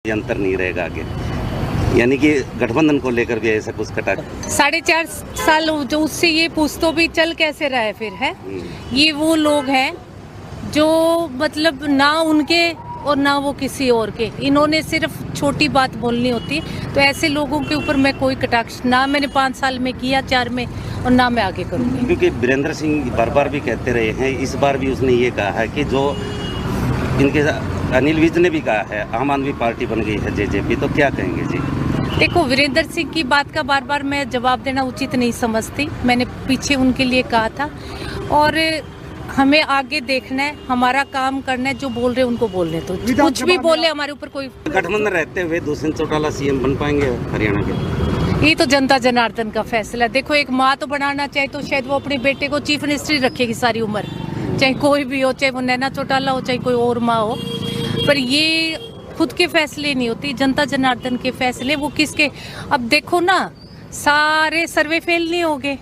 अंतर नहीं रहेगा आगे, यानी कि गठबंधन को लेकर भी ऐसा कुछ कटा 4.5 साल जो उससे ये पूछ तो भी चल कैसे रहा है फिर है। ये वो लोग हैं जो मतलब ना उनके और ना वो किसी और के, इन्होंने सिर्फ छोटी बात बोलनी होती है। तो ऐसे लोगों के ऊपर मैं कोई कटाक्ष ना मैंने 5 साल में किया, 4 में, और ना मैं आगे करूँगी। क्योंकि वीरेंद्र सिंह बार बार भी कहते रहे हैं, इस बार भी उसने ये कहा है कि जो इनके अनिल विज ने भी कहा है आम आदमी पार्टी बन गई है जेजेपी, तो क्या कहेंगे जी? देखो, वीरेंद्र सिंह की बात का बार बार मैं जवाब देना उचित नहीं समझती। मैंने पीछे उनके लिए कहा था, और हमें आगे देखना है, हमारा काम करना है। जो बोल रहे हैं उनको बोलने तो, कुछ भी बोले हमारे ऊपर कोई। गठबंधन रहते हुए दुष्यंत चौटाला सीएम बन पाएंगे हरियाणा के? ये तो जनता जनार्दन का फैसला है। देखो, एक माँ तो बनाना चाहे तो शायद वो अपने बेटे को चीफ मिनिस्ट्री रखेगी सारी उम्र, चाहे कोई भी हो, चाहे वो नैना चौटाला हो, चाहे कोई और माँ हो। पर ये खुद के फैसले नहीं होती, जनता जनार्दन के फैसले। वो किसके, अब देखो ना, सारे सर्वे फेल नहीं हो गए।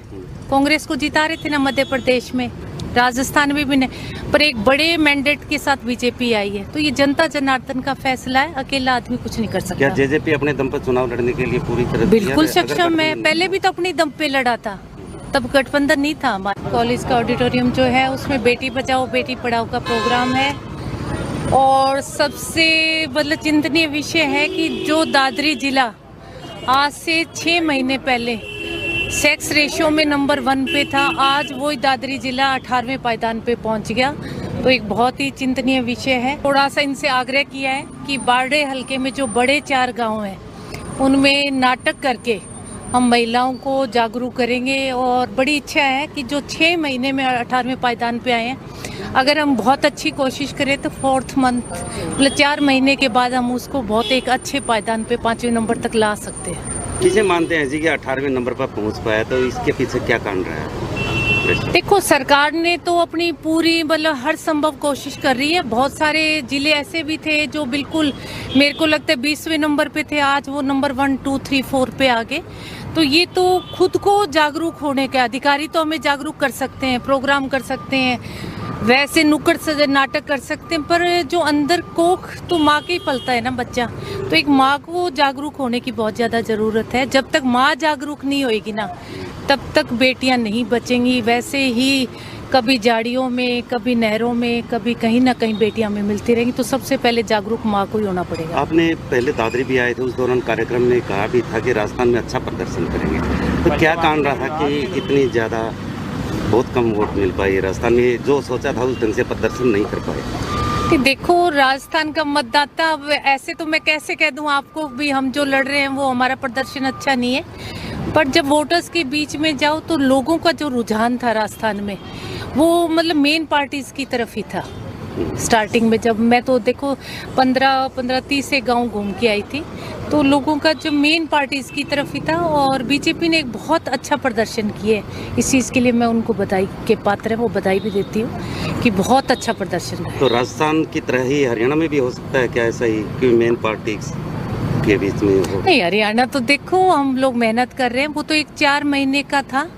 कांग्रेस को जिता रहे थे ना मध्य प्रदेश में, राजस्थान में भी नहीं, पर एक बड़े मैंडेट के साथ बीजेपी आई है। तो ये जनता जनार्दन का फैसला है, अकेला आदमी कुछ नहीं कर सकता। क्या जेजेपी अपने दम पर चुनाव लड़ने के लिए पूरी तरह बिल्कुल सक्षम है। पहले भी तो अपने दम पे लड़ा था, तब गठबंधन नहीं था हमारा। कॉलेज का ऑडिटोरियम जो है उसमें बेटी बचाओ बेटी पढ़ाओ का प्रोग्राम है, और सबसे मतलब चिंतनीय विषय है कि जो दादरी जिला आज से 6 महीने पहले सेक्स रेशियो में नंबर 1 पे था, आज वही दादरी जिला 18वें पायदान पे पहुंच गया। तो एक बहुत ही चिंतनीय विषय है। थोड़ा सा इनसे आग्रह किया है कि बारडे हलके में जो बड़े 4 गांव हैं उनमें नाटक करके हम महिलाओं को जागरूक करेंगे। और बड़ी इच्छा है कि जो 6 महीने में 18वें पायदान पे आए हैं, अगर हम बहुत अच्छी कोशिश करें तो 4th मंथ मतलब 4 महीने के बाद हम उसको बहुत एक अच्छे पायदान पे 5वें नंबर तक ला सकते हैं। किसे मानते हैं जी कि 18वें नंबर पर पहुंच पाया, तो इसके पीछे क्या कारण रहा है? देखो, सरकार ने तो अपनी पूरी मतलब हर संभव कोशिश कर रही है। बहुत सारे जिले ऐसे भी थे जो बिल्कुल मेरे को लगता है 20वें नंबर पे थे, आज वो नंबर 1, 2, 3, 4 पे आ गए। तो ये तो खुद को जागरूक होने का, अधिकारी तो हमें जागरूक कर सकते हैं, प्रोग्राम कर सकते हैं, वैसे नुक्कड़ सजा नाटक कर सकते हैं, पर जो अंदर कोख तो माँ के ही पलता है ना बच्चा। तो एक माँ को जागरूक होने की बहुत ज़्यादा ज़रूरत है। जब तक माँ जागरूक नहीं होएगी ना, तब तक बेटियां नहीं बचेंगी। वैसे ही कभी झाड़ियों में, कभी नहरों में, कभी कहीं ना कहीं बेटियां हमें मिलती रहेंगी। तो सबसे पहले जागरूक माँ को ही होना पड़ेगा। आपने पहले दादरी भी आए थे, उस दौरान कार्यक्रम में कहा भी था कि राजस्थान में अच्छा प्रदर्शन करेंगे, तो क्या कारण रहा कि इतनी ज़्यादा बहुत कम वोट मिल पाए राजस्थान में? जो सोचा था उस ढंग से प्रदर्शन नहीं कर पाए। देखो, राजस्थान का मतदाता, अब ऐसे तो मैं कैसे कह दूं आपको भी हम जो लड़ रहे हैं वो हमारा प्रदर्शन अच्छा नहीं है, पर जब वोटर्स के बीच में जाओ तो लोगों का जो रुझान था राजस्थान में वो मतलब मेन पार्टीज की तरफ ही था। स्टार्टिंग में जब मैं तो देखो 15-30 गांव घूम के आई थी, तो लोगों का जो मेन पार्टीज की तरफ ही था। और बीजेपी ने एक बहुत अच्छा प्रदर्शन किया है, इस चीज़ के लिए मैं उनको बधाई के पात्र है, वो बधाई भी देती हूँ कि बहुत अच्छा प्रदर्शन है। तो राजस्थान की तरह ही हरियाणा में भी हो सकता है क्या ऐसा ही कि मेन पार्टीज के बीच में हो? नहीं, हरियाणा तो देखो हम लोग मेहनत कर रहे हैं। वो तो एक 4 महीने का था,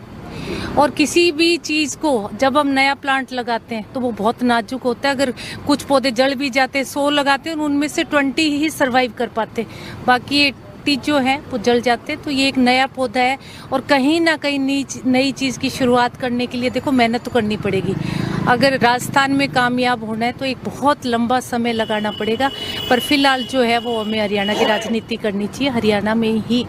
और किसी भी चीज़ को जब हम नया प्लांट लगाते हैं तो वो बहुत नाजुक होता है। अगर कुछ पौधे जल भी जाते हैं, 100 लगाते हैं, उनमें से 20 ही सरवाइव कर पाते, बाकी 80 जो है वो जल जाते हैं। तो ये एक नया पौधा है, और कहीं ना कहीं नई चीज़ की शुरुआत करने के लिए देखो मेहनत तो करनी पड़ेगी। अगर राजस्थान में कामयाब होना है तो एक बहुत लंबा समय लगाना पड़ेगा, पर फिलहाल जो है वो हमें हरियाणा की राजनीति करनी चाहिए, हरियाणा में ही।